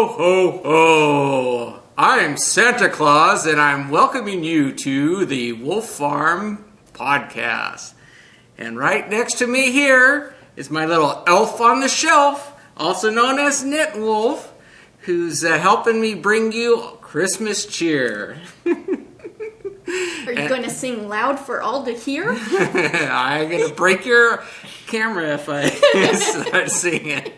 ho, ho! I'm Santa Claus, and I'm welcoming you to the Wolf Farm podcast. And right next to me here is my little elf on the shelf, also known as Knit Wolf, who's helping me bring you Christmas cheer. Are you going to sing loud for all to hear? I'm going to break your camera if I start singing.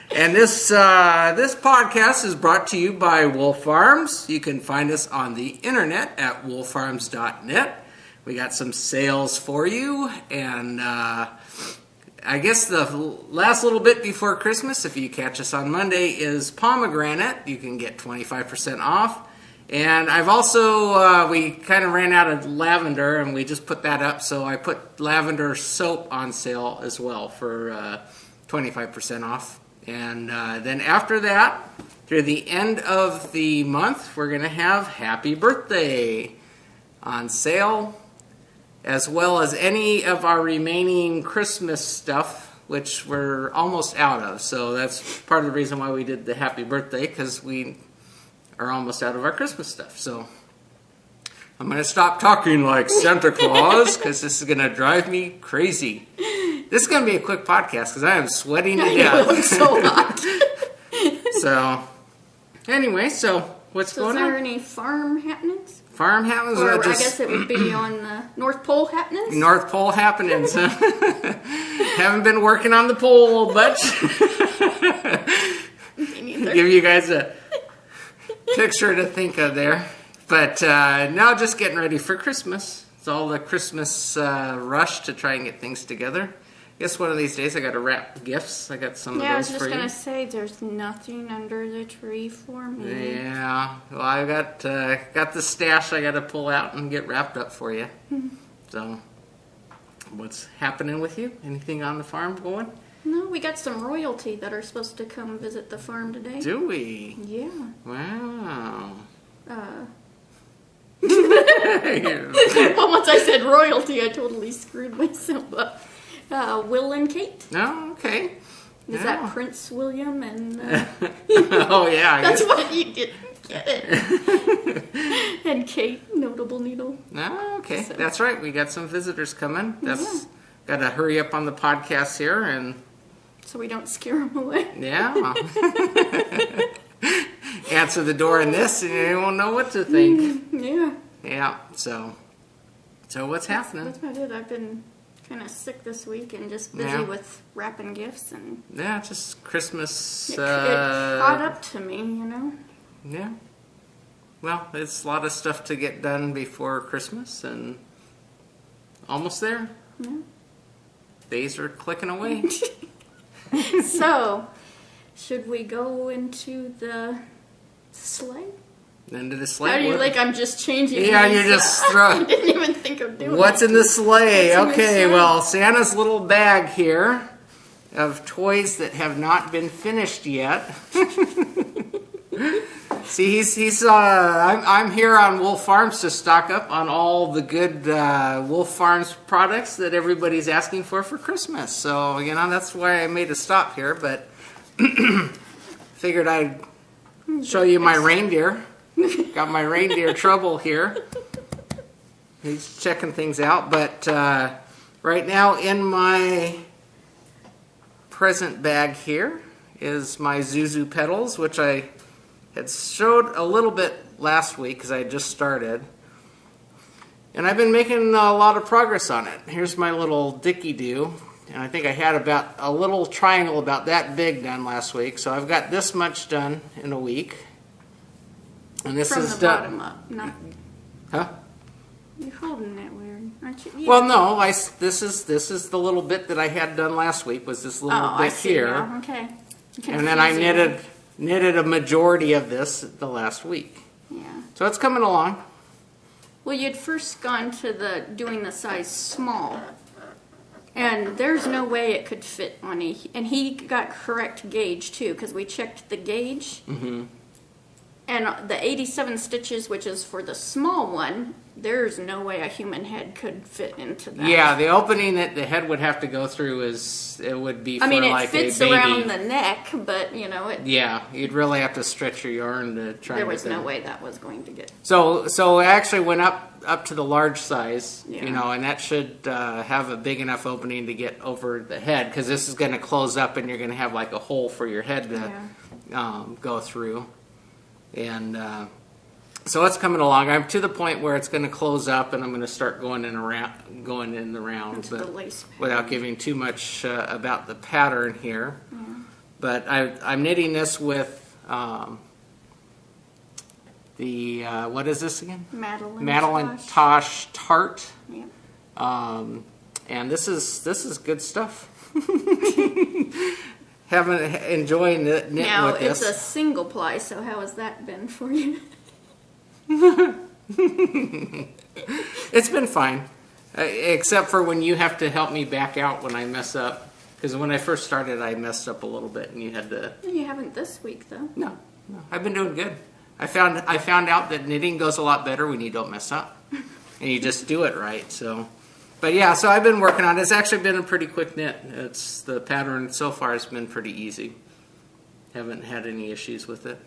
And this podcast is brought to you by Wolf Farms. You can find us on the internet at wolffarms.net. We got some sales for you, and I guess the last little bit before Christmas, if you catch us on Monday, is pomegranate. You can get 25% off. And I've also, we kind of ran out of lavender, and we just put that up, so I put lavender soap on sale as well for 25% off. And then after that, through the end of the month, we're going to have Happy Birthday on sale, as well as any of our remaining Christmas stuff, which we're almost out of. So that's part of the reason why we did the Happy Birthday, because we are almost out of our Christmas stuff. So I'm going to stop talking like Santa Claus, because this is going to drive me crazy. This is going to be a quick podcast, because I am sweating to death. I'm so hot. So, anyway, so what's going on? Is there any farm happenings? Farm happenings? Or I guess it would be on the North Pole happenings? North Pole happenings. Haven't been working on the pole much. Me neither. Give you guys a picture to think of there. But now just getting ready for Christmas. It's all the Christmas rush to try and get things together. I guess one of these days I got to wrap gifts. I got some of those for you. Yeah, I was just going to say, there's nothing under the tree for me. Yeah, well, I got the stash I got to pull out and get wrapped up for you. So, what's happening with you? Anything on the farm going? No, we got some royalty that are supposed to come visit the farm today. Do we? Yeah. Wow. Well, once I said royalty, I totally screwed myself up. Will and Kate. Oh, okay. Is that Prince William and... Oh, yeah. That's what you didn't get it. And Kate, Notable Needle. Oh, okay. So. That's right. We got some visitors coming. Got to hurry up on the podcast here, and... So we don't scare them away. Yeah. Answer the door in this, and you won't know what to think. Yeah. Yeah. So what's happening? That's about it. I've been kind of sick this week and just busy with wrapping gifts and... Yeah, just Christmas... It caught up to me, you know? Yeah. Well, it's a lot of stuff to get done before Christmas, and almost there. Yeah. Days are clicking away. So, should we go into the sleigh? Into the sleigh? How do you like I'm just changing? Yeah, you're just throwing... I didn't even think of doing What's in the sleigh? What's in the Okay, sleigh? well, Santa's little bag here of toys that have not been finished yet. See, I'm here on Wolf Farms to stock up on all the good Wolf Farms products that everybody's asking for Christmas. So, you know, that's why I made a stop here, but figured I'd show you my reindeer. Got my reindeer trouble here. He's checking things out, but right now in my present bag here is my Zuzu pedals, which I had showed a little bit last week because I just started. And I've been making a lot of progress on it. Here's my little Dicky-Doo. And I think I had about a little triangle about that big done last week. So I've got this much done in a week. And this From is the done. bottom up, not... Huh? You're holding that weird, aren't you? Yeah. Well, no. This is the little bit that I had done last week. Was this little bit I see here? now. Okay. And then I knitted a majority of this the last week. Yeah. So it's coming along. Well, you'd first gone to doing the size small, and there's no way it could fit on and he got correct gauge too, because we checked the gauge. Mm-hmm. And the 87 stitches, which is for the small one, there's no way a human head could fit into that. Yeah, the opening that the head would have to go through would be for I mean, it like fits a baby. around the neck, but Yeah, you'd really have to stretch your yarn to try. There was no way that was going to get. So I actually went up to the large size, Yeah. and that should have a big enough opening to get over the head, because this is going to close up and you're going to have like a hole for your head to go through. And so it's coming along. I'm to the point where it's going to close up, and I'm going to start going in the round, The lace pattern. without giving too much about the pattern here. Yeah. But I'm knitting this with the what is this again? Madeline Tosh Tart. Yeah. And this is good stuff. Enjoying knitting Now, with this. it's a single ply, so how has that been for you? It's been fine, except for when you have to help me back out when I mess up. Because when I first started, I messed up a little bit, and you had to. You haven't this week, though. No, I've been doing good. I found out that knitting goes a lot better when you don't mess up, and you just do it right. So, but yeah, so I've been working on it. It's actually been a pretty quick knit. The pattern so far has been pretty easy. Haven't had any issues with it.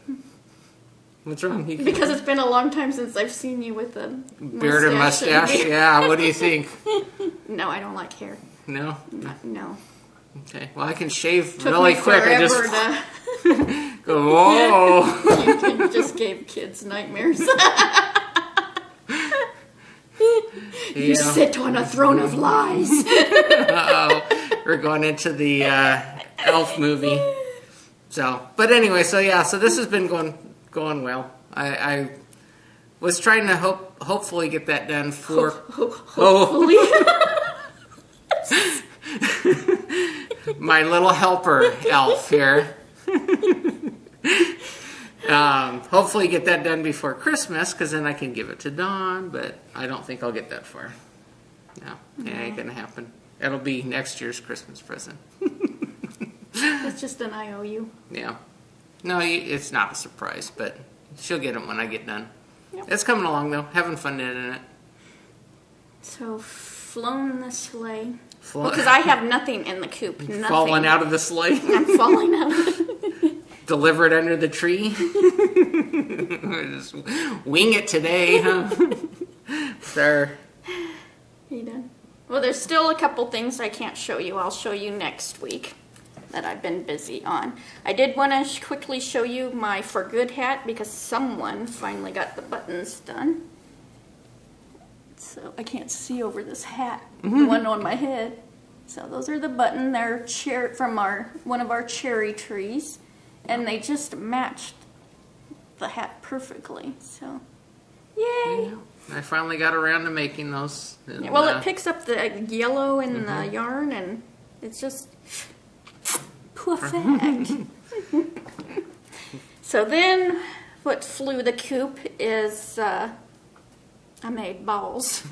What's wrong? Because it's been a long time since I've seen you with a beard and mustache. Yeah, what do you think? No, I don't like hair. No. No. Okay. Well, I can shave Took really me quick. I just to... go. Whoa. You just gave kids nightmares. You sit on a throne of lies. Uh-oh. We're going into the Elf movie. So, but anyway, so this has been going well. I was trying to hopefully get that done for Hopefully. my little helper elf here. Hopefully get that done before Christmas, because then I can give it to Dawn, but I don't think I'll get that far. No, it ain't gonna happen. It'll be next year's Christmas present. It's just an IOU. Yeah. No, it's not a surprise, but she'll get it when I get done. Yep. It's coming along, though. Having fun knitting it. So, flown the sleigh. Because I have nothing in the coop. Nothing. Falling out of the sleigh. I'm falling out of it. Delivered under the tree. Just wing it today, huh? Sir. You done? Well, there's still a couple things I can't show you. I'll show you next week that I've been busy on. I did want to quickly show you my For Good hat, because someone finally got the buttons done. So I can't see over this hat, the one on my head. So those are the button. They're from one of our cherry trees, and they just matched the hat perfectly. So, yay! Yeah. I finally got around to making those. And, well, it picks up the yellow in the yarn, and it's just perfect. So then, what flew the coop is I made balls.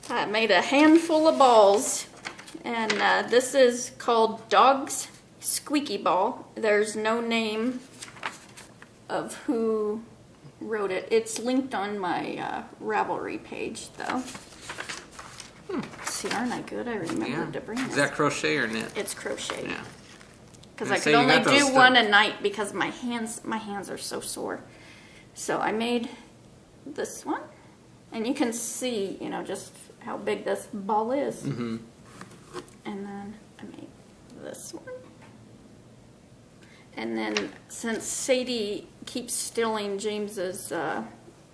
I made a handful of balls, and this is called Dog's Squeaky Ball. There's no name of who wrote it. It's linked on my Ravelry page, though. See, aren't I good? I remembered to bring this. Is that crochet or knit? It's crochet. Yeah. Because I could only do one a night because my hands are so sore. So I made this one, and you can see, just how big this ball is. Mm-hmm. And then I made this one. And then since Sadie keeps stealing James's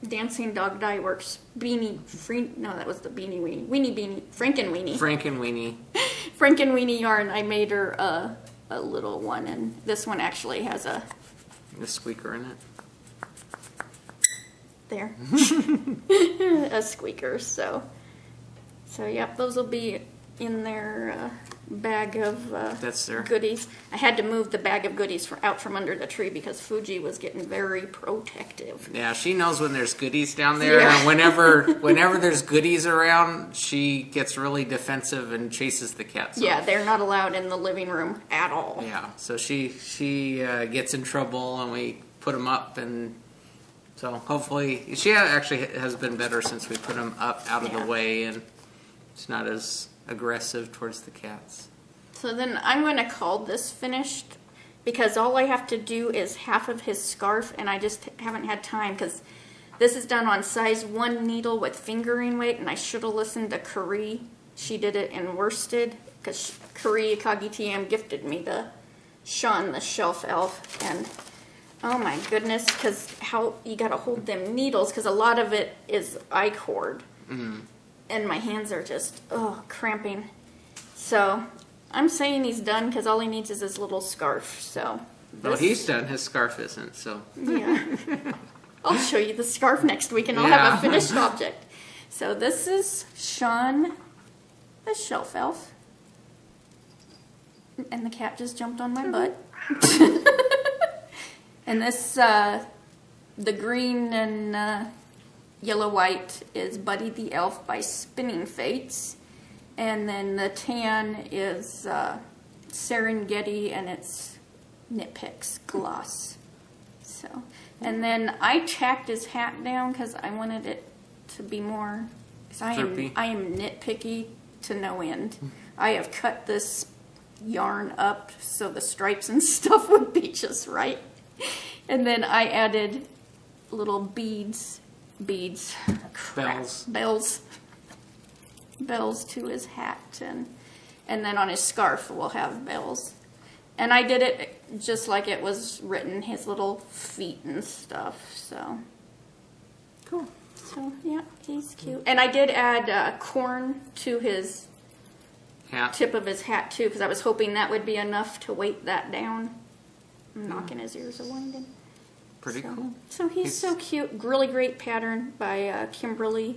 Dancing Dog Dye Works that was the Franken Weenie. Franken Weenie yarn, I made her a little one, and this one actually has a squeaker in it. There. A squeaker, so yep, those will be in there bag of That's there. goodies. I had to move the bag of goodies out from under the tree because Fuji was getting very protective. Yeah, she knows when there's goodies down there. Yeah. And whenever there's goodies around, she gets really defensive and chases the cats Yeah, off. they're not allowed in the living room at all. Yeah, so she gets in trouble, and we put them up, and so hopefully she actually has been better since we put them up out of the way, and it's not as aggressive towards the cats. So then I'm going to call this finished because all I have to do is half of his scarf, and I just haven't had time because this is done on size 1 needle with fingering weight, and I should have listened to Curry. She did it in worsted because Curry Kagitm gifted me the Sean the Shelf Elf, and oh my goodness, because how you got to hold them needles because a lot of it is I-cord. Mm-hmm. And my hands are just, cramping. So, I'm saying he's done because all he needs is his little scarf. So, Well, he's done. His scarf isn't, so. Yeah. I'll show you the scarf next week and I'll have a finished object. So, this is Sean, the Shelf Elf. And the cat just jumped on my butt. And this, the green and yellow white is Buddy the Elf by Spinning Fates. And then the tan is Serengeti and it's Nitpicks Gloss. So, and then I tacked his hat down because I wanted it to be more, because I am nitpicky to no end. I have cut this yarn up so the stripes and stuff would be just right. And then I added little bells to his hat, and then on his scarf we'll have bells. And I did it just like it was written, his little feet and stuff. So Cool. So yeah, he's cute. And I did add corn to his tip of his hat too, because I was hoping that would be enough to weight that down. I'm knocking his ears a winding. Pretty cool. So he's so cute. Really great pattern by Kimberly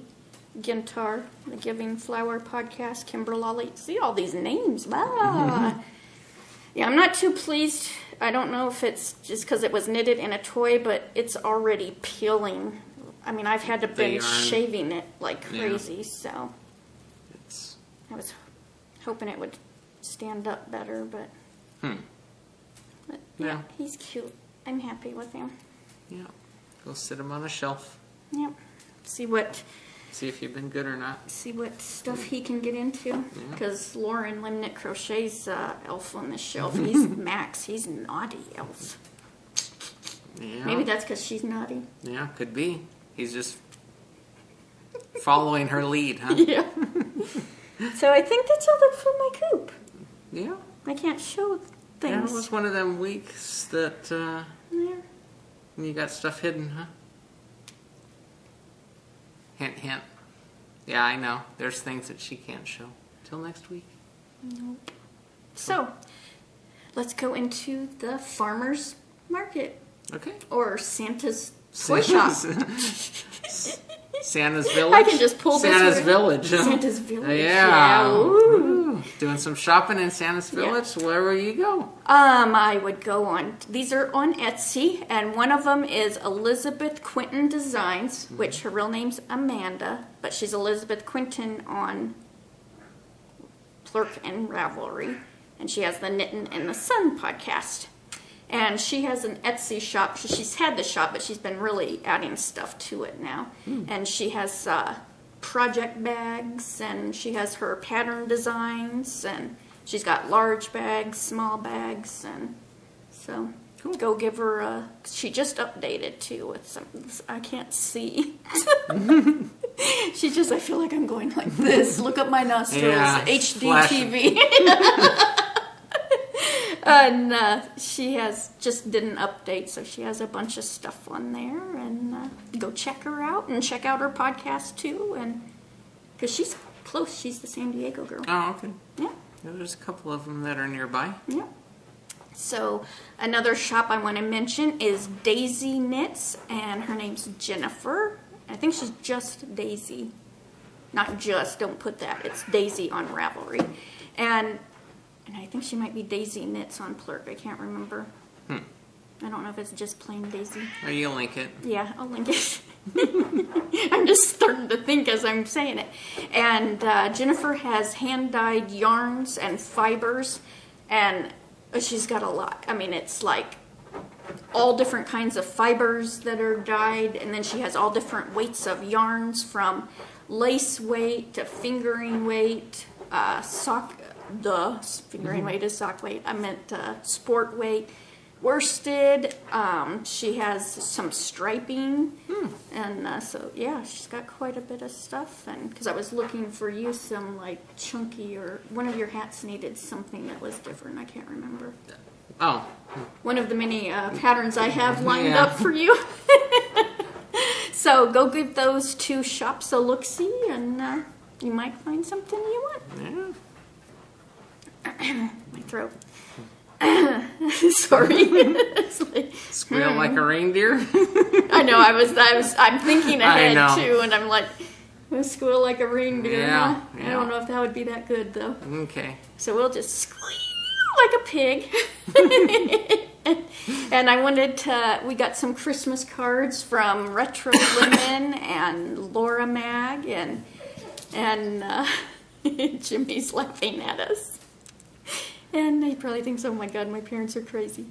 Gintar, the Giving Flower podcast. Kimberlolly. See all these names. Ah. Yeah, I'm not too pleased. I don't know if it's just because it was knitted in a toy, but it's already peeling. I mean, I've had to been shaving it like crazy, so I was hoping it would stand up better, but yeah, he's cute. I'm happy with him. Yeah. Go sit him on a shelf. Yep. See if you've been good or not. See what stuff he can get into. Because Lauren Limnit Crochet's elf on the shelf. He's Max. He's naughty elf. Yeah. Maybe that's because she's naughty. Yeah, could be. He's just following her lead, huh? Yeah. So I think that's all that's for my coop. Yeah. I can't show things. Yeah, it was one of them weeks that you got stuff hidden, huh? Hint, hint. Yeah, I know. There's things that she can't show. Till next week. Nope. So, let's go into the farmer's market. Okay. Or Santa's toy shop. Santa's Village? I can just pull Santa's Village. Santa's Village. Yeah. Ooh. Doing some shopping in Santa's Village. Where will you go? I would go on. These are on Etsy, and one of them is Elizabeth Quinton Designs, which her real name's Amanda, but she's Elizabeth Quinton on Plurk and Ravelry, and she has the Knittin' in the Sun podcast. And she has an Etsy shop. She's had the shop, but she's been really adding stuff to it now. And she has project bags, and she has her pattern designs, and she's got large bags, small bags, and so go give her a... She just updated, too, with some... I can't see. I feel like I'm going like this. Look up my nostrils. Yeah, HD TV. And she just did an update, so she has a bunch of stuff on there. And go check her out and check out her podcast too. And because she's close, she's the San Diego girl. Oh, okay. Yeah. There's a couple of them that are nearby. Yeah. So another shop I want to mention is Daisy Knits, and her name's Jennifer. I think she's just Daisy. Not just, don't put that. It's Daisy on Ravelry. And And I think she might be Daisy Knits on Plurk. I can't remember. I don't know if it's just plain Daisy. Or you link it. Yeah, I'll link it. I'm just starting to think as I'm saying it. And Jennifer has hand-dyed yarns and fibers, and she's got a lot. I mean, it's like all different kinds of fibers that are dyed, and then she has all different weights of yarns, from lace weight to fingering weight, fingering weight is sock weight. I meant sport weight. Worsted. She has some striping, and so yeah, she's got quite a bit of stuff. And because I was looking for you some like chunky, or one of your hats needed something that was different. I can't remember. Oh, one of the many patterns I have lined up for you. So go give those two shops a look-see, and you might find something you want. Yeah. My throat. Sorry. It's like, Squeal like a reindeer. I know. I'm thinking ahead too, and I'm like, squeal like a reindeer. Yeah, Huh? I don't know if that would be that good though. Okay. So we'll just squeal like a pig. And I wanted to. We got some Christmas cards from Retro Women and Laura Mag, and Jimmy's laughing at us. And he probably thinks, oh my God, my parents are crazy.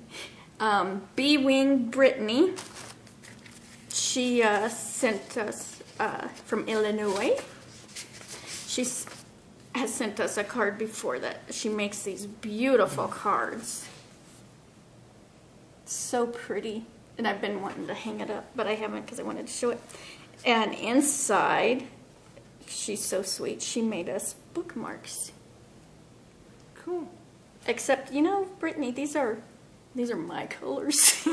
B-Wing Brittany, she sent us from Illinois. She has sent us a card before that. She makes these beautiful cards. So pretty. And I've been wanting to hang it up, but I haven't because I wanted to show it. And inside, she's so sweet. She made us bookmarks. Cool. Except, Brittany, these are my colors.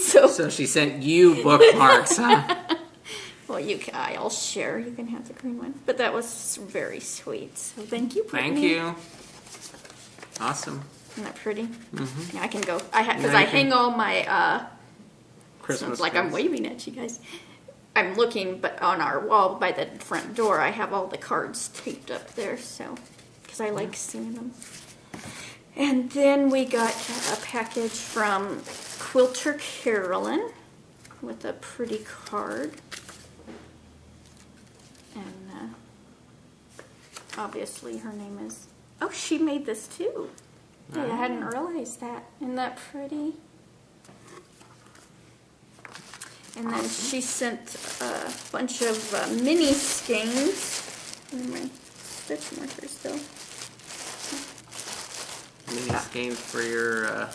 So she sent you bookmarks, huh? Well, I'll share. You can have the green one. But that was very sweet. So thank you, Brittany. Thank you. Awesome. Isn't that pretty? Mm-hmm. Yeah, I can go. Because I hang all my Christmas. Sounds like I'm waving at you guys. I'm looking, but on our wall by the front door, I have all the cards taped up there. So. Because I like seeing them. And then we got a package from Quilter Carolyn with a pretty card. And obviously her name is... Oh, she made this too. Hey, I hadn't realized that. Isn't that pretty? And then she sent a bunch of mini skeins. And my stitch markers though. Mini skeins for your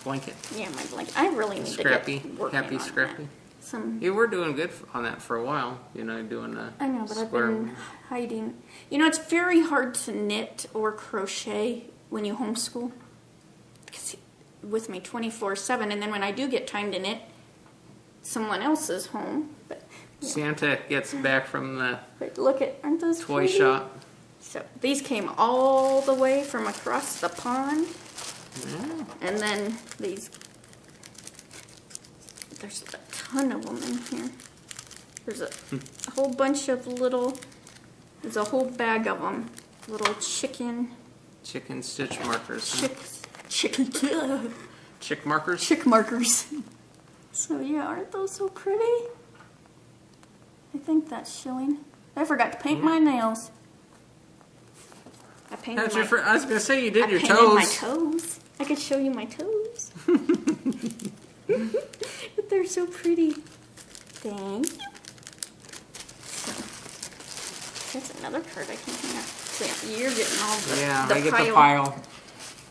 blanket. Yeah, my blanket. I really need to get working Happy on Scrappy. That. You were doing good on that for a while. Doing a I know, but square. I've been hiding. It's very hard to knit or crochet when you homeschool. Because with me 24/7, and then when I do get time to knit, someone else is home. But Santa gets back from the aren't those toy pretty? shop. So these came all the way from across the pond. Yeah. And then there's a ton of them in here. There's a whole bunch of there's a whole bag of them. Little chicken stitch markers. Huh? Chick markers? Chick markers. So yeah, aren't those so pretty? I think that's showing. I forgot to paint my nails. I painted I was going to say you did your painted toes. my toes. I could show you my toes. But they're so pretty. Thank you. So, that's another card I can hang up. So yeah, you're getting all the Yeah, the I get pile. the pile.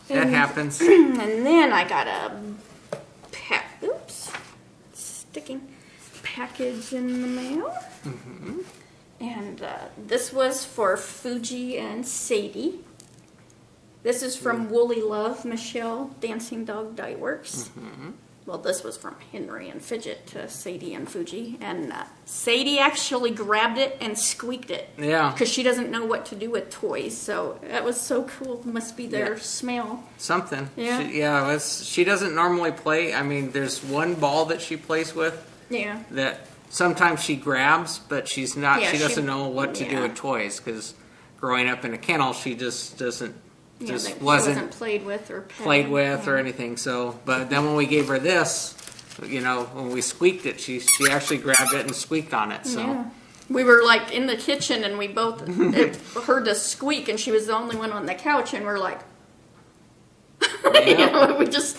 That happens. And then I got a package in the mail. Mm-hmm. And this was for Fuji and Sadie. This is from Woolly Love, Michelle, Dancing Dog Dye Works. Mm-hmm. Well, this was from Henry and Fidget to Sadie and Fuji. And Sadie actually grabbed it and squeaked it. Yeah. Because she doesn't know what to do with toys. So that was so cool. Must be their smell. Something. Yeah. She doesn't normally play. I mean, there's one ball that she plays with. Yeah. That sometimes she grabs, but she's not. Yeah, she doesn't know what to do yeah. with toys because, of growing up in a kennel, she just doesn't, She wasn't played with or or anything. So, but then when we gave her this, when we squeaked it, she actually grabbed it and squeaked on it. So. Yeah. We were like in the kitchen and we both heard the squeak, and she was the only one on the couch, and we're like, we just,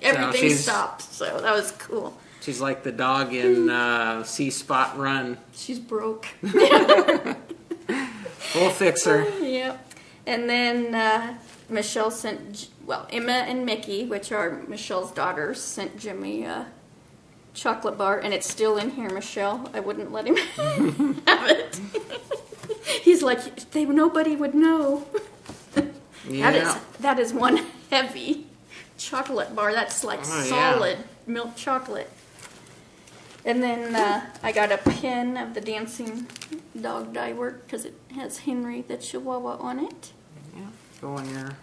everything stopped. So that was cool. She's like the dog in See Spot Run. She's broke. We'll fix her. Yep. And then Michelle sent, Emma and Mickey, which are Michelle's daughters, sent Jimmy a chocolate bar, and it's still in here, Michelle. I wouldn't let him have it. He's like, nobody would know. Yeah. That is one heavy chocolate bar. That's like solid milk chocolate. And then I got a pin of the dancing dog dye work because it has Henry the Chihuahua on it. Yeah, go on your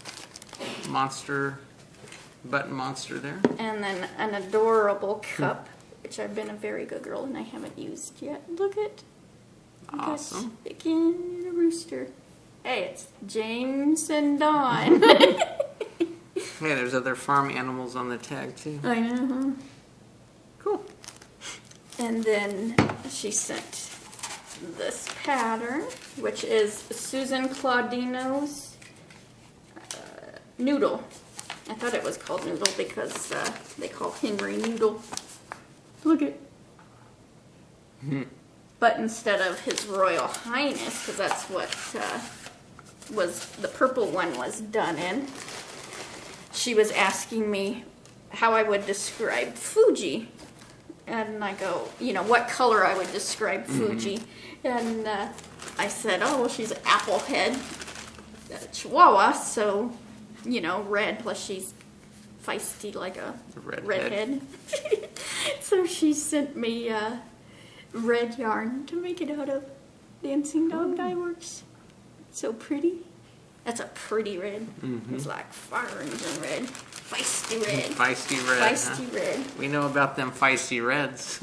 button monster there. And then an adorable cup, which I've been a very good girl and I haven't used yet. Look at awesome. Chicken and a rooster. Hey, it's James and Dawn. Hey, there's other farm animals on the tag too. I know. Cool. And then she sent this pattern, which is Susan Claudino's Noodle. I thought it was called Noodle because they call Henry Noodle. Look at. But instead of His Royal Highness, because that's what was the purple one was done in, she was asking me how I would describe Fuji. And I go, what color I would describe Fuji. And I said, she's an apple head Chihuahua, so, red, plus she's feisty like a redhead. So she sent me red yarn to make it out of Dancing Dog Dye Works. So pretty. That's a pretty red. It's like fire engine red. Feisty red. Feisty red. Feisty red. We know about them feisty reds.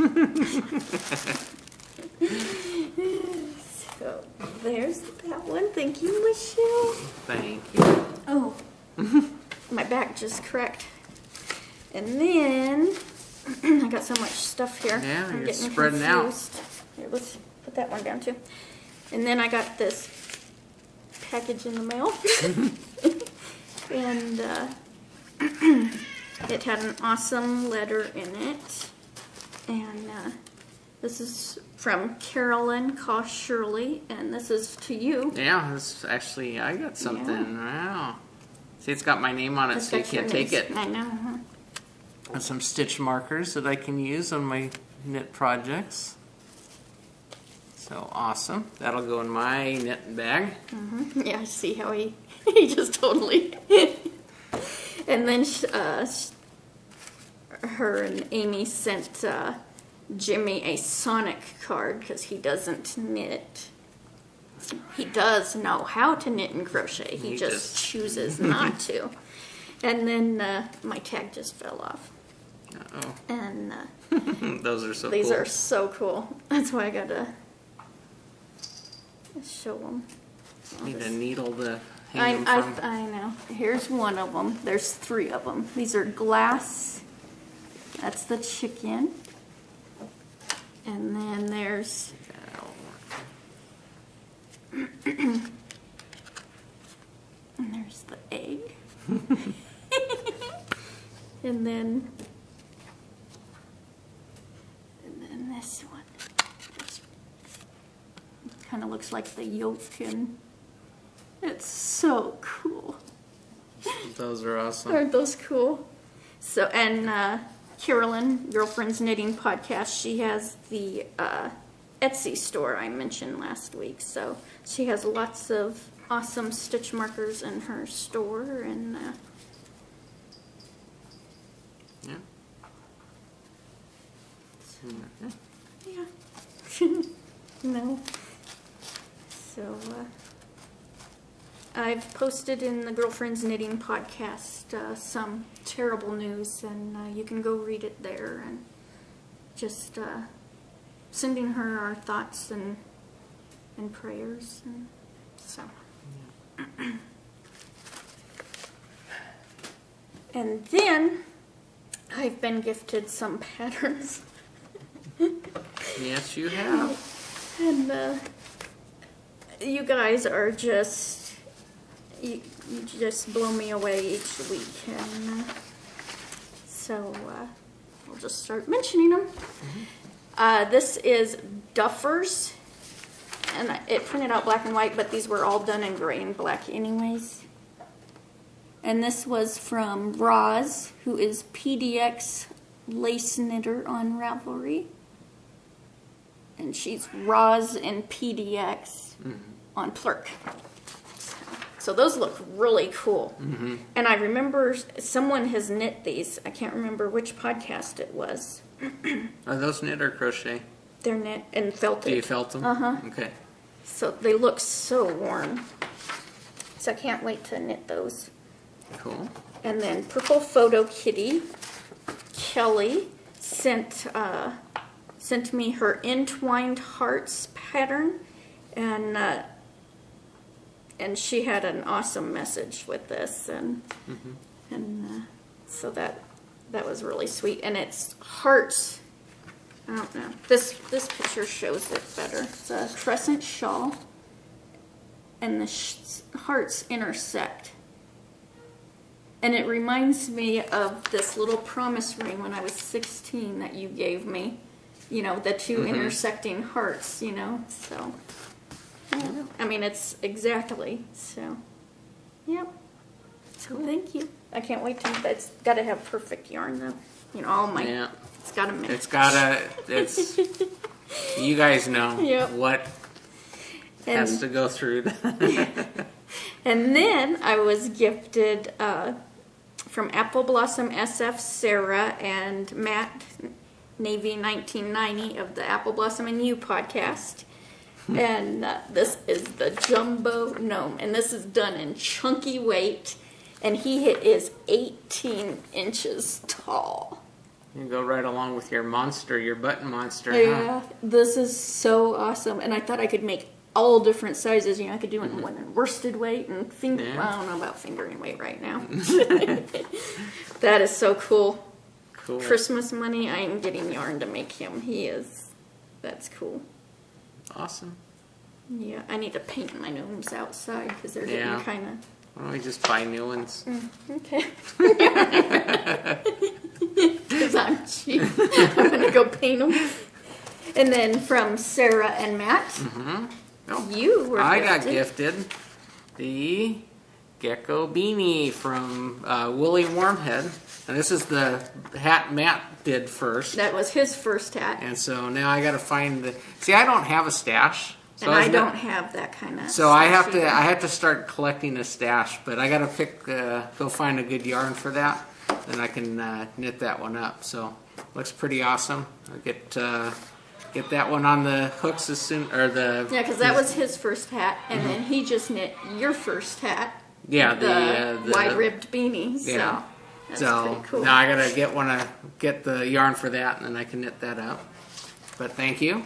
So there's that one. Thank you, Michelle. Thank you. Oh, my back just cracked. And then I got so much stuff here. Yeah, I'm you're getting spreading confused. Here, let's put that one down too. And then I got this package in the mail. And it had an awesome letter in it. And this is from Carolyn Caw Shirley, and this is to you. Yeah, this actually, I got something. Yeah. Wow. See, it's got my name on it, so you can't take it. I know, huh? And some stitch markers that I can use on my knit projects. So awesome. That'll go in my knit bag. Yeah, I see how he just totally. And then her and Amy sent Jimmy a Sonic card because he doesn't knit. He does know how to knit and crochet. He just chooses not to. And then my tag just fell off. Uh-oh. And those are so these cool. are so cool. That's why I gotta show them. Need a needle to hang them from. I know. Here's one of them. There's 3 of them. These are glass. That's the chicken. And then there's and there's the egg. and then this one. Kind of looks like the yolk, and it's so cool. Those are awesome. Aren't those cool? So, and Carolyn, Girlfriends Knitting Podcast, she has the Etsy store I mentioned last week. So she has lots of awesome stitch markers in her store, and yeah. yeah. No. So I've posted in the Girlfriends Knitting Podcast some terrible news, and you can go read it there, and just sending her our thoughts and prayers. And so And then I've been gifted some patterns. Yes, you have. And you guys are just, you just blow me away each week. And so I'll just start mentioning them. This is Duffers. And it printed out black and white, but these were all done in gray and black anyways. And this was from Roz, who is PDX Lace Knitter on Ravelry. And she's Roz and PDX on Plurk. So those look really cool. And I remember someone has knit these. I can't remember which podcast it was. Are those knit or crochet? They're knit and felted. Do you felt them? Okay. So they look so warm. So I can't wait to knit those. Cool. And then Purple Photo Kitty, Kelly sent me her Entwined Hearts pattern, and she had an awesome message with this, and so that was really sweet. And it's hearts. I don't know. This picture shows it better. It's a crescent shawl, and the hearts intersect. And it reminds me of this little promise ring when I was 16 that you gave me. You know, the two intersecting hearts, you know. So, yeah. I mean, it's exactly. So, yep. So, thank you. I can't wait to, it's got to have perfect yarn, though. You know, all my, it's got to match. It's, you guys know what has to go through that. And then I was gifted from Apple Blossom SF Sarah and Matt Navy 1990 of the Apple Blossom and You podcast. And this is the Jumbo Gnome. And this is done in chunky weight. And he is 18 inches tall. You go right along with your monster, your button monster. Yeah, this is so awesome. And I thought I could make all different sizes. You know, I could do it in one in worsted weight and finger. Yeah. Well, I don't know about fingering weight right now. That is so cool. Cool. Christmas money. I am getting yarn to make him. That's cool. Awesome. Yeah, I need to paint my gnomes outside because they're getting kind of. Why don't we just buy new ones? Okay. Because I'm cheap. I'm gonna go paint them. And then from Sarah and Matt. You were I got gifted the gecko beanie from Willie Wormhead. And this is the hat Matt did first. That was his first hat. And so now I got to find the... See, I don't have a stash. So and I don't have that kind of... So I have to start collecting a stash. But I got to go find a good yarn for that. Then I can knit that one up. So looks pretty awesome. I'll get that one on the hooks as soon, or the... Yeah, because that was his first hat, and then he just knit your first hat. Yeah, the wide-ribbed beanie. So yeah. that's so pretty cool. Now I gotta get the yarn for that, and then I can knit that up. But thank you.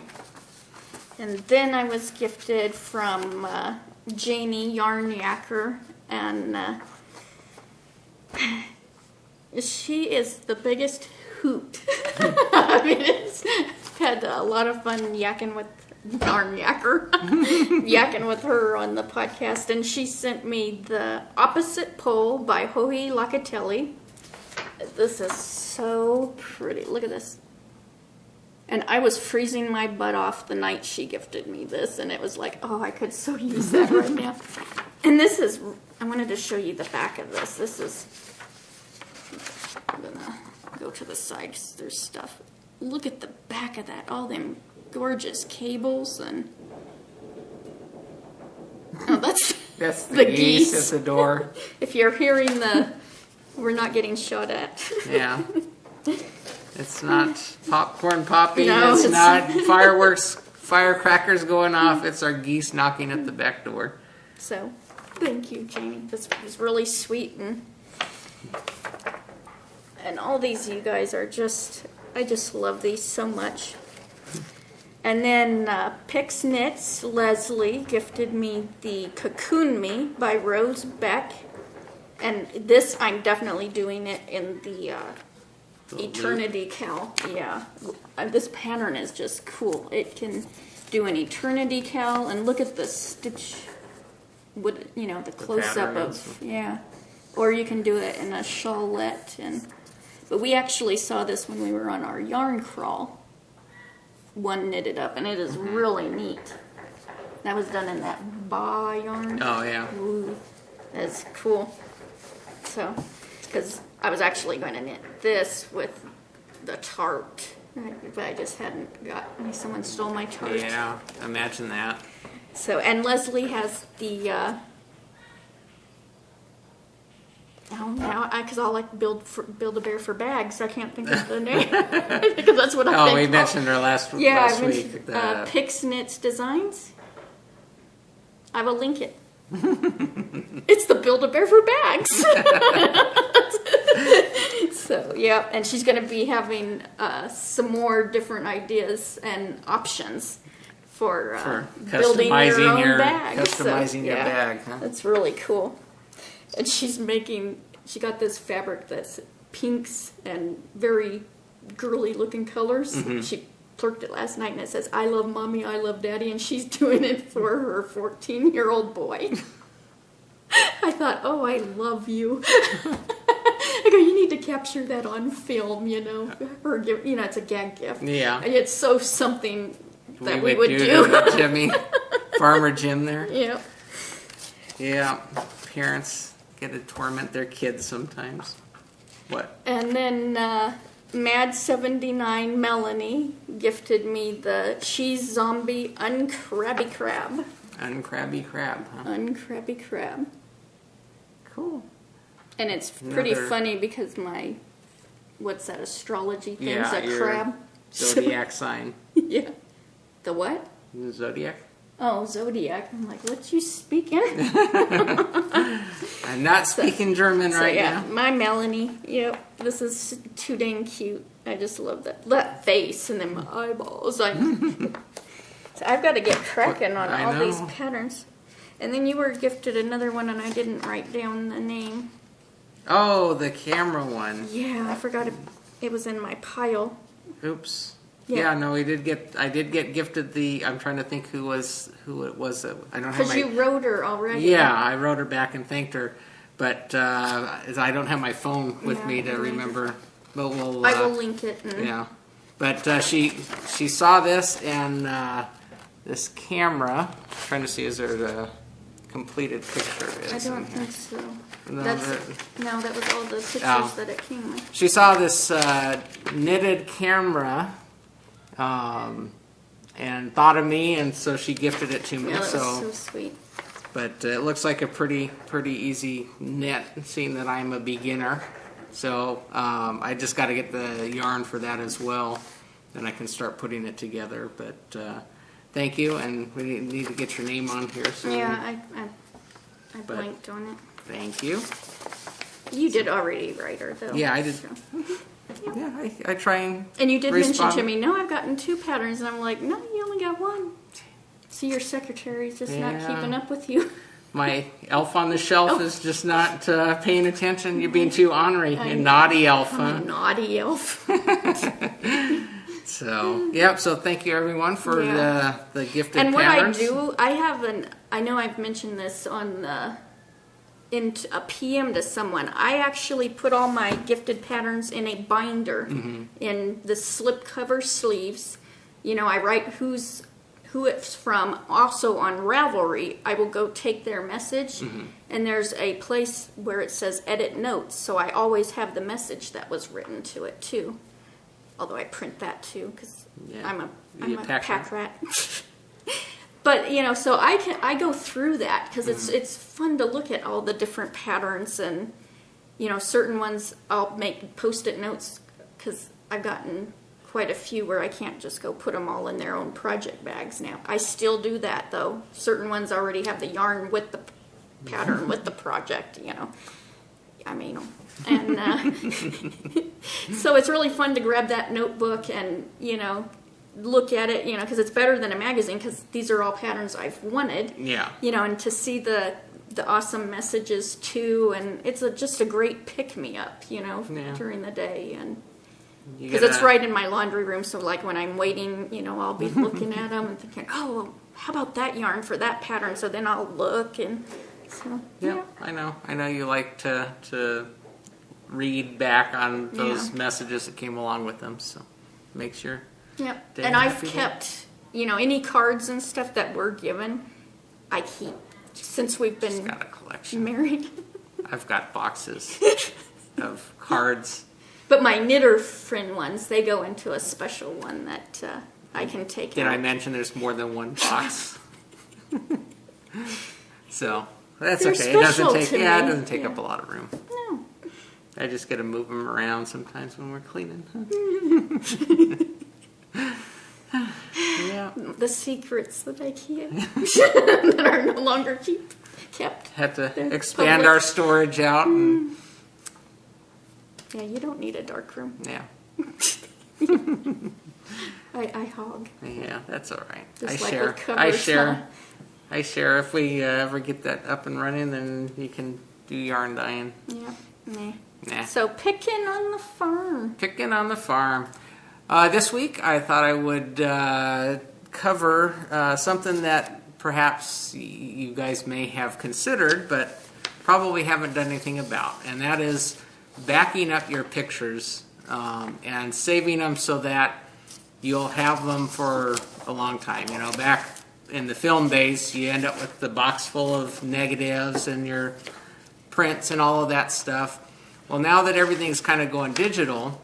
And then I was gifted from Janie Yarn Yacker, and she is the biggest hoot. I mean, I've had a lot of fun yakking with Yarn Yacker, yakking with her on the podcast, and she sent me the Opposite Pole by Joey Locatelli. This is so pretty. Look at this. And I was freezing my butt off the night she gifted me this, and it was like, oh, I could so use that right now. And this is, I wanted to show you the back of this. This is, I'm gonna go to the side because there's stuff. Look at the back of that, all them gorgeous cables, and oh, that's the geese at the door. If you're hearing we're not getting shot at. Yeah. It's not popcorn popping. No, it's not firecrackers going off. It's our geese knocking at the back door. So, thank you, Janie. This was really sweet, and all these you guys are just, I just love these so much. And then Pix Knits, Leslie, gifted me the Cocoon Me by Rose Beck. And this, I'm definitely doing it in the Eternity Cal. Yeah. This pattern is just cool. It can do an Eternity Cal, and look at the stitch, the close-up of, yeah. Or you can do it in a shawlette. But we actually saw this when we were on our yarn crawl. One knitted up, and it is really neat. That was done in that Ba yarn. Oh, yeah. Ooh, that's cool. So, because I was actually going to knit this with the tart, but I just hadn't got, someone stole my tart. Yeah, imagine that. So, and Leslie has the, because I like Build a Bear for Bags. I can't think of the name because that's what I think. Oh, we mentioned her last week. Pix Knits Designs. I will link it. It's the Build a Bear for Bags. So, yeah, and she's going to be having some more different ideas and options for building your own bag. Customizing your bag. Huh? That's really cool. And she got this fabric that's pinks and very girly looking colors. Mm-hmm. She clerked it last night and it says, "I love mommy, I love daddy," and she's doing it for her 14-year-old boy. I thought, oh, I love you. I go, you need to capture that on film, or give, it's a gag gift. Yeah. And it's so something that we would do. To Jimmy, Farmer Jim there. Yeah. Yeah. Parents get to torment their kids sometimes. What? And then Mad79 Melanie gifted me the Cheese Zombie Uncrabby Crab. Uncrabby Crab, huh? Uncrabby Crab. Cool. And it's pretty funny because what's that astrology thing? Yeah, a crab. Zodiac sign. Yeah. The what? The Zodiac. Oh, Zodiac. I'm like, what you speaking? I'm not speaking German right now. My Melanie. Yep. This is too dang cute. I just love that face and then my eyeballs. So I've got to get cracking on all these patterns. And then you were gifted another one, and I didn't write down the name. Oh, the camera one. Yeah, I forgot it was in my pile. Oops. Yeah, no, I did get gifted the. I'm trying to think who it was. I don't have because you wrote her already. Yeah, I wrote her back and thanked her, but I don't have my phone with me to remember. But I will link it. Yeah, but she saw this and this camera. I'm trying to see, is there the completed picture? I don't think so. No, that was all the pictures that it came with. She saw this knitted camera. And thought of me, and so she gifted it to me. Yeah, that was so sweet. But it looks like a pretty easy knit, seeing that I'm a beginner. So I just got to get the yarn for that as well, then I can start putting it together. But thank you, and we need to get your name on here soon. Yeah, I blanked on it. Thank you. You did already write her, though. Yeah, I did. So. Yeah, I try and you did mention to me, no, I've gotten 2 patterns, and I'm like, no, you only got 1. See, your secretary's just not keeping up with you. My elf on the shelf is just not paying attention. You're being too ornery and naughty elf, huh? Naughty elf. So, yep. So thank you everyone for the gifted and patterns. And what I do, I know I've mentioned this on in a PM to someone. I actually put all my gifted patterns in a binder in the slipcover sleeves. I write who it's from. Also on Ravelry, I will go take their message, and there's a place where it says edit notes, so I always have the message that was written to it too. Although I print that too, because I'm a pack rat. But so I go through that because it's fun to look at all the different patterns, and certain ones I'll make post-it notes because I've gotten quite a few where I can't just go put them all in their own project bags now. I still do that though. Certain ones already have the yarn with the pattern with the project. I mean, and so it's really fun to grab that notebook and look at it, because it's better than a magazine, because these are all patterns I've wanted. Yeah. And to see the awesome messages too, and it's just a great pick-me-up, during the day, and because it's right in my laundry room, so like when I'm waiting, I'll be looking at them and thinking, oh, well, how about that yarn for that pattern? So then I'll look, and so yeah. I know you like to read back on those messages that came along with them, so makes your day and I've happy. kept any cards and stuff that were given, I keep since we've been got a collection. Married. I've got boxes of cards. But my knitter friend ones, they go into a special one that I can take out. Did I mention there's more than one box? So that's They're okay. It doesn't take special to it me. doesn't take up a lot of room. No. I just got to move them around sometimes when we're cleaning. Yeah. The secrets that I keep that are no longer kept. Have to They're expand public. our storage out. And, Yeah, you don't need a dark room. yeah. I hog. Yeah, that's all right. Just I like share. with covers, I share. If we ever get that up and running, then you can do yarn dyeing. Yeah. Nah. Nah. So picking on the farm. Picking on the farm. This week, I thought I would cover something that perhaps you guys may have considered, but probably haven't done anything about, and that is backing up your pictures and saving them so that you'll have them for a long time. Back in the film days, you end up with the box full of negatives and your prints and all of that stuff. Well, now that everything's kind of going digital,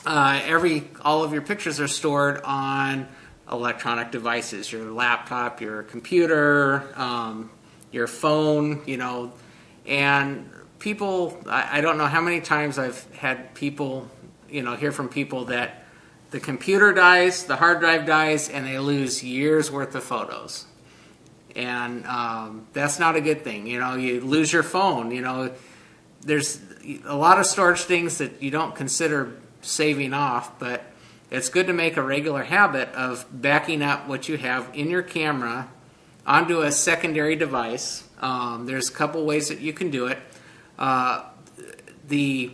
all of your pictures are stored on electronic devices, your laptop, your computer, your phone, and people, I don't know how many times I've had people, hear from people that the computer dies, the hard drive dies, and they lose years worth of photos. And that's not a good thing. You lose your phone. There's a lot of storage things that you don't consider saving off, but it's good to make a regular habit of backing up what you have in your camera onto a secondary device. There's a couple ways that you can do it. The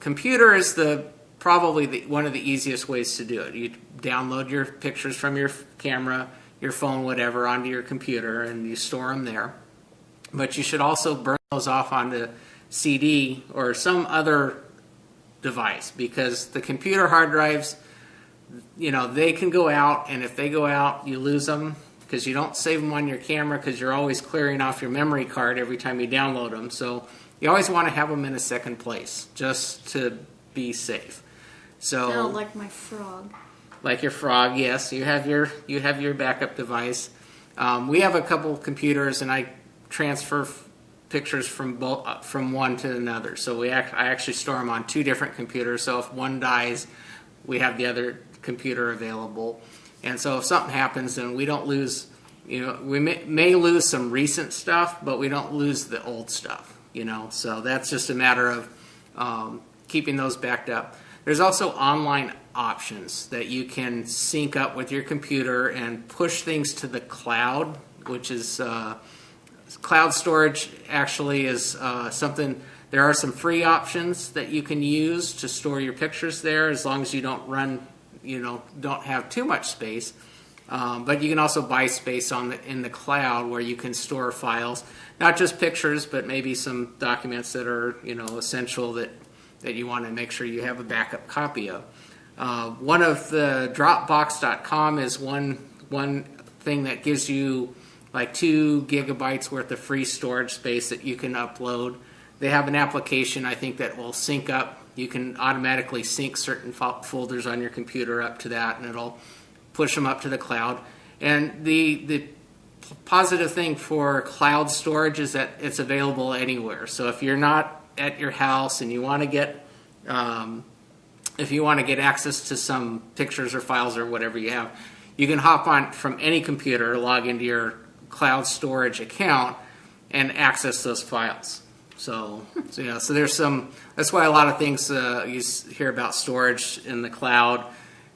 computer is probably one of the easiest ways to do it. You download your pictures from your camera, your phone, whatever, onto your computer, and you store them there. But you should also burn those off onto CD or some other device, because the computer hard drives, they can go out, and if they go out, you lose them, because you don't save them on your camera, because you're always clearing off your memory card every time you download them. So you always want to have them in a second place, just to be safe. So, Oh, like my frog. Like your frog, yes. You have your backup device. We have a couple computers, and I transfer pictures from one to another. So I actually store them on two different computers. So if one dies, we have the other computer available. And so if something happens, then we don't lose. We may lose some recent stuff, but we don't lose the old stuff. So that's just a matter of keeping those backed up. There's also online options that you can sync up with your computer and push things to the cloud, which is cloud storage. Actually is something. There are some free options that you can use to store your pictures there, as long as you don't don't have too much space. But you can also buy space in the cloud, where you can store files, not just pictures, but maybe some documents that are essential that you want to make sure you have a backup copy of. One of the Dropbox.com is one thing that gives you like 2 gigabytes worth of free storage space that you can upload. They have an application, I think, that will sync up. You can automatically sync certain folders on your computer up to that, and it'll push them up to the cloud. And the positive thing for cloud storage is that it's available anywhere. So if you're not at your house and you want to get access to some pictures or files or whatever you have, you can hop on from any computer, log into your cloud storage account, and access those files. So there's some. That's why a lot of things you hear about storage in the cloud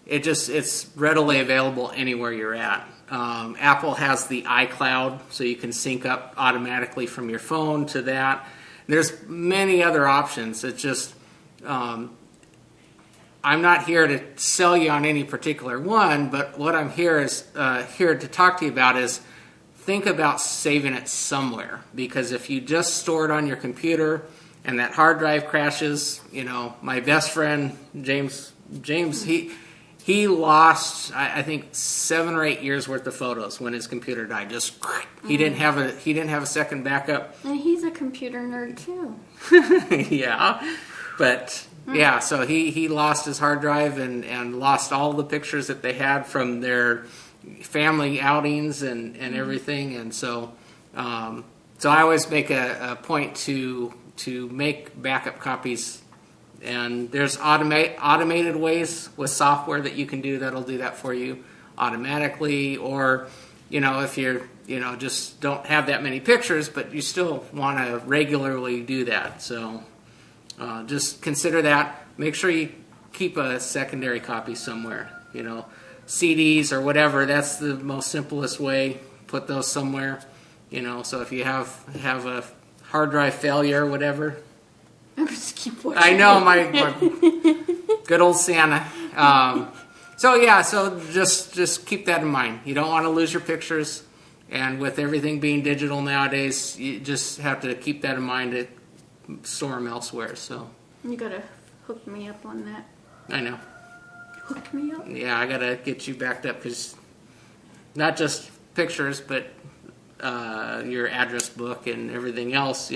it's readily available anywhere you're at. Apple has the iCloud, so you can sync up automatically from your phone to that. There's many other options. It's just I'm not here to sell you on any particular one, but what I'm here to talk to you about is think about saving it somewhere. Because if you just store it on your computer and that hard drive crashes, my best friend James, he lost I think 7 or 8 years worth of photos when his computer died. Just he didn't have a second backup. And he's a computer nerd too. Yeah, but. Yeah, so he lost his hard drive and lost all the pictures that they had from their family outings and everything. And so I always make a point to make backup copies. And there's automated ways with software that you can do that'll do that for you automatically. Or, if you're, just don't have that many pictures, but you still want to regularly do that. So... just consider that. Make sure you keep a secondary copy somewhere. CDs or whatever. That's the most simplest way. Put those somewhere. So if you have a hard drive failure or whatever. Just keep watching. I know my good old Santa. So just keep that in mind. You don't want to lose your pictures, and with everything being digital nowadays, you just have to keep that in mind. To store them elsewhere. So you gotta hook me up on that. I know. Hook me up? Yeah, I gotta get you backed up because not just pictures, but your address book and everything else.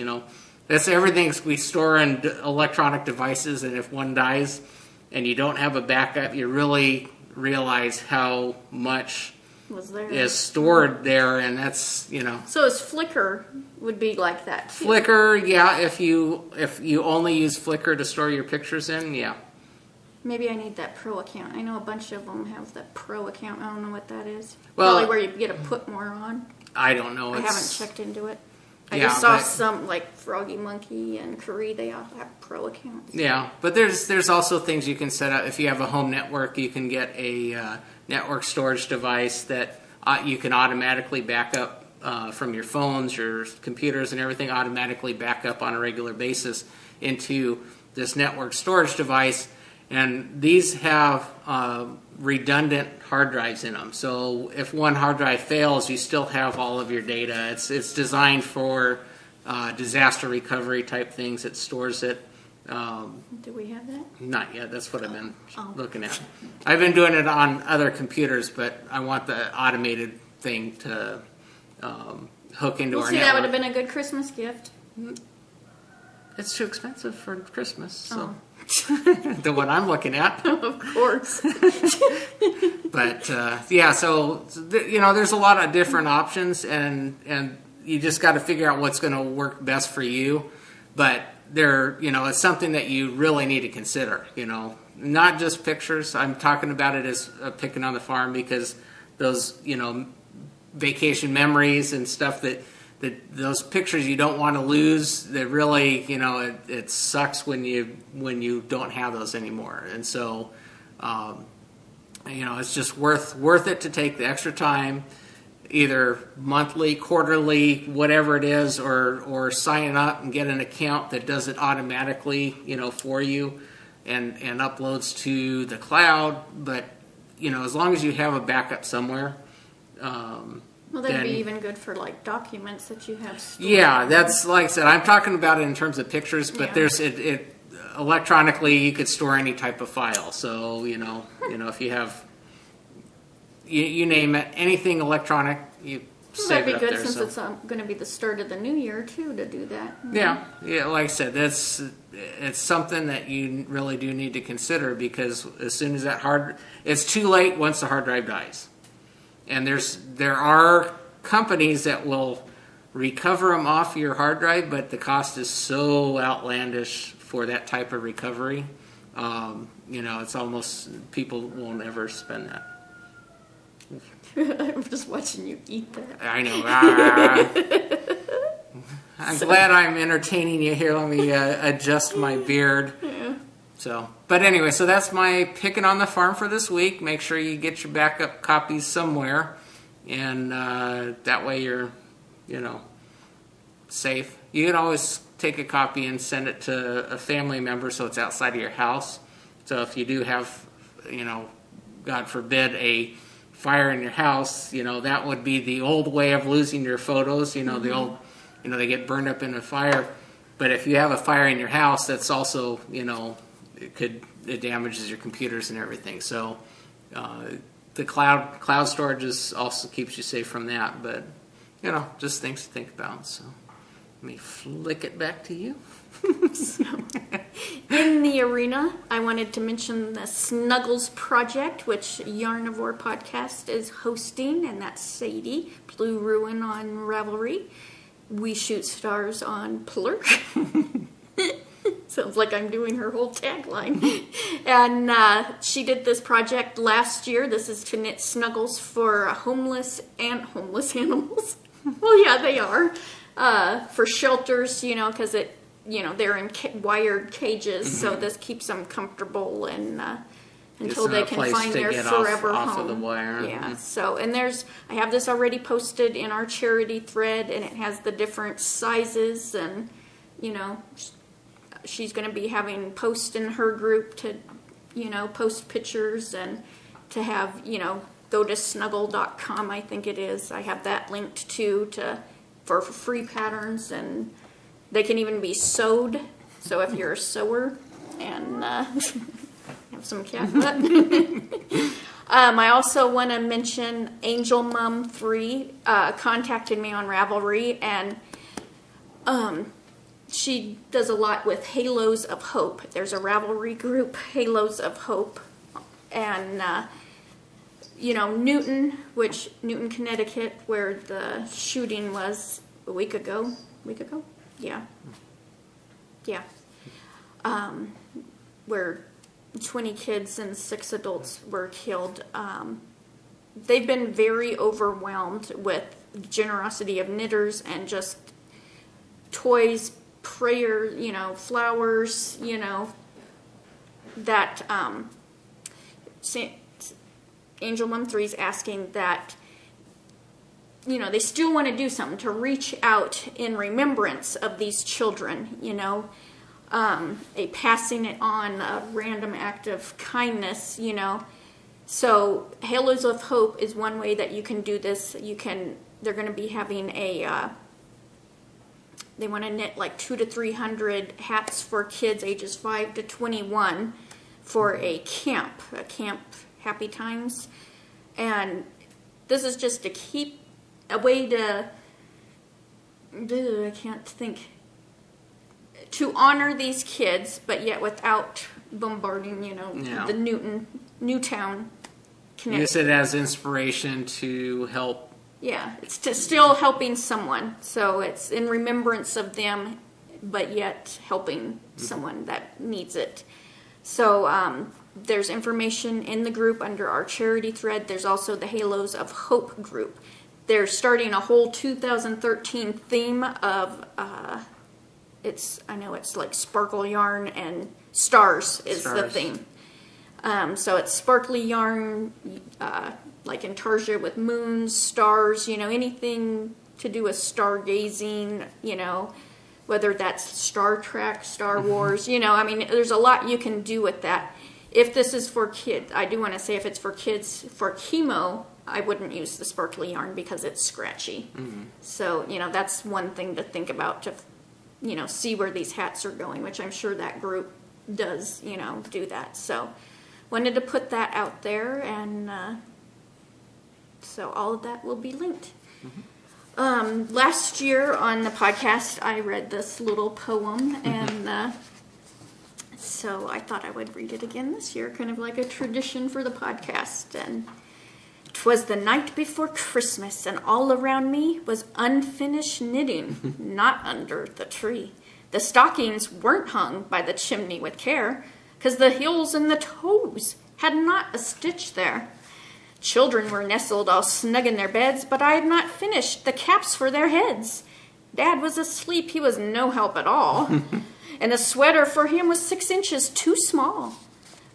That's everything we store in electronic devices, and if one dies and you don't have a backup, you really realize how much is stored there, and that's So is Flickr would be like that too. Flickr, yeah. If you only use Flickr to store your pictures in, yeah. Maybe I need that pro account. I know a bunch of them have that pro account. I don't know what that is. Well, probably where you get to put more on. I don't know. I haven't checked into it. I Yeah, just saw but- some like Froggy Monkey and Curry. They all have pro accounts. Yeah, but there's also things you can set up. If you have a home network, you can get a network storage device that you can automatically back up from your phones, your computers, and everything. Automatically back up on a regular basis into this network storage device. And these have redundant hard drives in them. So if one hard drive fails, you still have all of your data. It's designed for disaster recovery type things. It stores it. Do we have that? Not yet. That's what I've been looking at. I've been doing it on other computers, but I want the automated thing to hook into our See, network. that would have been a good Christmas gift. It's too expensive for Christmas, so the one I'm looking at. Of course. But so there's a lot of different options, and you just got to figure out what's going to work best for you. But it's something that you really need to consider. Not just pictures. I'm talking about it as picking on the farm because those vacation memories and stuff that those pictures you don't want to lose. That really it sucks when you don't have those anymore. And so it's just worth it to take the extra time, either monthly, quarterly, whatever it is, or sign up and get an account that does it automatically for you and uploads to the cloud. But as long as you have a backup somewhere. Well, that'd be even good for like documents that you have stored. Yeah, that's like I said. I'm talking about it in terms of pictures, but there's it electronically. You could store any type of file. So if you have you name it, anything electronic, you save it up there. That'd be good since it's going to be the start of the new year too to do that. Yeah. Like I said, it's something that you really do need to consider because as soon as it's too late once the hard drive dies. And there are companies that will recover them off your hard drive, but the cost is so outlandish for that type of recovery. It's almost people won't ever spend that. I'm just watching you eat that. I know. I'm glad I'm entertaining you here. Let me adjust my beard. Yeah. So, but anyway, so that's my picking on the farm for this week. Make sure you get your backup copies somewhere, and that way you're, safe. You can always take a copy and send it to a family member so it's outside of your house. So if you do have, God forbid, a fire in your house, that would be the old way of losing your photos. The old, they get burned up in a fire. But if you have a fire in your house, that's also, it damages your computers and everything. So the cloud storage also keeps you safe from that. But, just things to think about. So let me flick it back to you. So, in the arena, I wanted to mention the Snuggles Project, which Yarnivore Podcast is hosting, and that's Sadie, Blue Ruin on Ravelry. We Shoot Stars on Plurk. Sounds like I'm doing her whole tagline. And she did this project last year. This is to knit snuggles for homeless animals. Well, yeah, they are. For shelters, because they're in wired cages, so this keeps them comfortable and until they can find their forever home. Off of the wire. Yeah. So, and I have this already posted in our charity thread, and it has the different sizes, and she's going to be having posts in her group to, post pictures and to have, go to snuggle.com, I think it is. I have that linked for free patterns, and they can even be sewed. So if you're a sewer and have some cat butt. I also want to mention Angel Mom 3 contacted me on Ravelry, and she does a lot with Halos of Hope. There's a Ravelry group, Halos of Hope, and Newton, Connecticut, where the shooting was a week ago. Yeah. Where 20 kids and 6 adults were killed. They've been very overwhelmed with generosity of knitters and just toys, prayer, flowers, that Angel Mom 3 is asking that, they still want to do something to reach out in remembrance of these children, a passing it on, a random act of kindness, So Halos of Hope is one way that you can do this. They're going to be having they want to knit like 200 to 300 hats for kids ages 5 to 21 for a camp Happy Times. And this is just to keep a way to, I can't think, to honor these kids, but yet without bombarding, the Newtown, Connecticut. Use it as inspiration to help. Yeah, it's still helping someone. So it's in remembrance of them, but yet helping someone that needs it. So there's information in the group under our charity thread. There's also the Halos of Hope group. They're starting a whole 2013 theme of, it's like sparkle yarn and stars is the theme. So it's sparkly yarn, like intarsia with moons, stars, anything to do with stargazing, whether that's Star Trek, Star Wars, there's a lot you can do with that. If this is for kids, I do want to say if it's for kids for chemo, I wouldn't use the sparkly yarn because it's scratchy. Mm-hmm. So, that's one thing to think about to, see where these hats are going, which I'm sure that group does, do that. So, wanted to put that out there, and so all of that will be linked. Mm-hmm. Last year on the podcast, I read this little poem, and so I thought I would read it again this year, kind of like a tradition for the podcast. And 'twas the night before Christmas, and all around me was unfinished knitting, not under the tree. The stockings weren't hung by the chimney with care, 'cause the heels and the toes had not a stitch there. Children were nestled all snug in their beds, but I had not finished the caps for their heads. Dad was asleep, he was no help at all. and the sweater for him was 6 inches too small.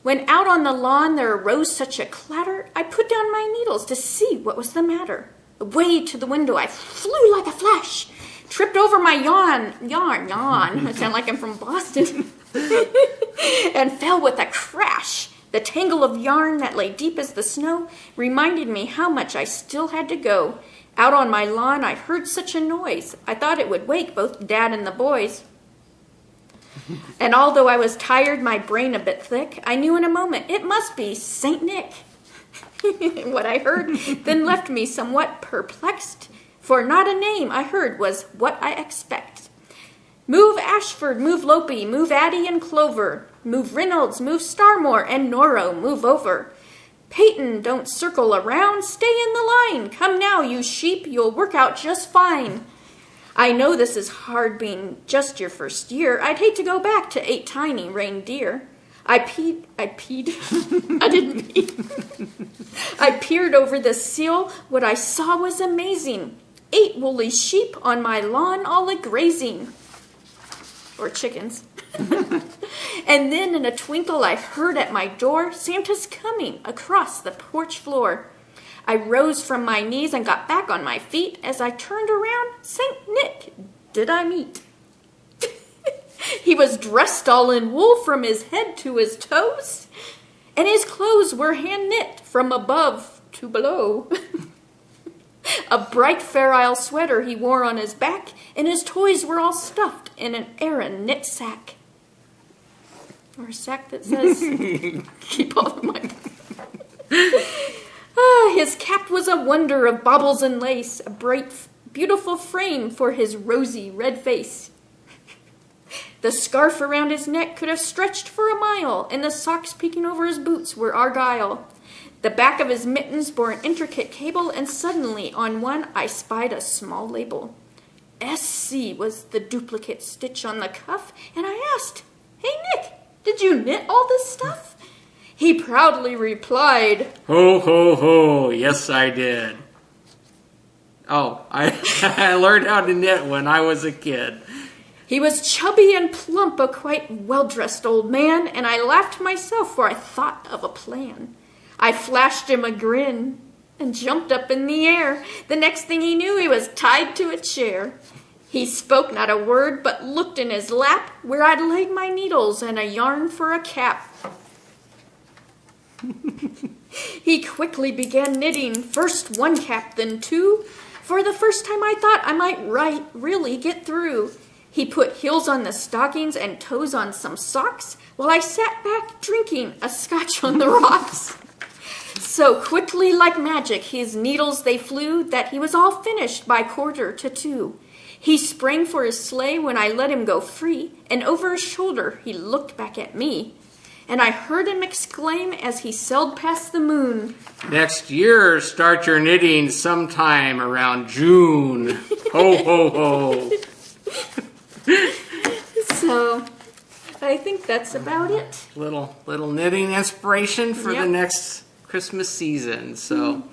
When out on the lawn there arose such a clatter, I put down my needles to see what was the matter. Away to the window I flew like a flash, tripped over my yarn, I sound like I'm from Boston, and fell with a crash. The tangle of yarn that lay deep as the snow reminded me how much I still had to go. Out on my lawn I heard such a noise, I thought it would wake both Dad and the boys. And although I was tired, my brain a bit thick, I knew in a moment it must be Saint Nick. What I heard then left me somewhat perplexed, for not a name I heard was what I expect. Move Ashford, move Lopi, move Addie and Clover, move Reynolds, move Starmore, and Noro, move over. Peyton, don't circle around, stay in the line. Come now, you sheep, you'll work out just fine. I know this is hard being just your first year. I'd hate to go back to 8 tiny reindeer. I didn't pee. I peered over the sill. What I saw was amazing. 8 woolly sheep on my lawn all a-grazing. Or chickens. And then in a twinkle I heard at my door, Santa's coming across the porch floor. I rose from my knees and got back on my feet. As I turned around, Saint Nick did I meet. He was dressed all in wool from his head to his toes, and his clothes were hand-knit from above to below. A bright Fair Isle sweater he wore on his back, and his toys were all stuffed in an Aran knit sack. Or a sack that says, keep off my... His cap was a wonder of baubles and lace, a bright, beautiful frame for his rosy red face. The scarf around his neck could have stretched for a mile, and the socks peeking over his boots were argyle. The back of his mittens bore an intricate cable, and suddenly on one I spied a small label. SC was the duplicate stitch on the cuff, and I asked, "Hey, Nick, did you knit all this stuff?" He proudly replied, "Ho, ho, ho, yes I did." Oh, I learned how to knit when I was a kid. He was chubby and plump, a quite well-dressed old man, and I laughed myself, for I thought of a plan. I flashed him a grin and jumped up in the air. The next thing he knew, he was tied to a chair. He spoke not a word, but looked in his lap, where I'd laid my needles and a yarn for a cap. He quickly began knitting, first 1 cap, then 2. For the first time I thought I might really get through. He put heels on the stockings and toes on some socks, while I sat back drinking a scotch on the rocks. So quickly like magic his needles they flew, that he was all finished by 1:45. He sprang for his sleigh when I let him go free, and over his shoulder he looked back at me. And I heard him exclaim as he sailed past the moon, "Next year, start your knitting sometime around June. Ho, ho, ho." So, I think that's about it. Little knitting inspiration for the next Christmas season. So,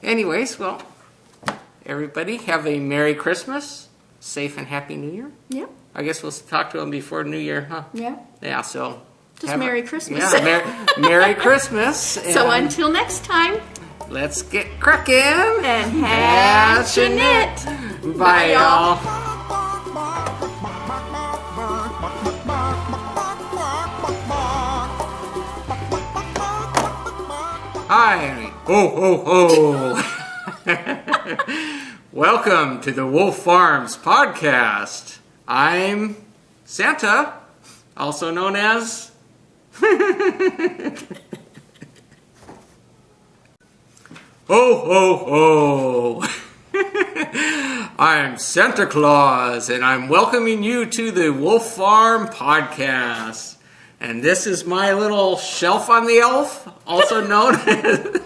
anyways, well, everybody have a Merry Christmas, safe and Happy New Year. Yeah. I guess we'll talk to them before New Year, huh? Yeah. Yeah, so... Just Merry Christmas. Yeah, Merry Christmas. So until next time, let's get cracking and hatch a knit. Bye, y'all. Hi. Ho, ho, ho. Welcome to the Wolf Farms podcast. I'm Santa, also known as... Ho, ho, ho. I'm Santa Claus, and I'm welcoming you to the Wolf Farm podcast. And this is my little shelf on the elf, also known as...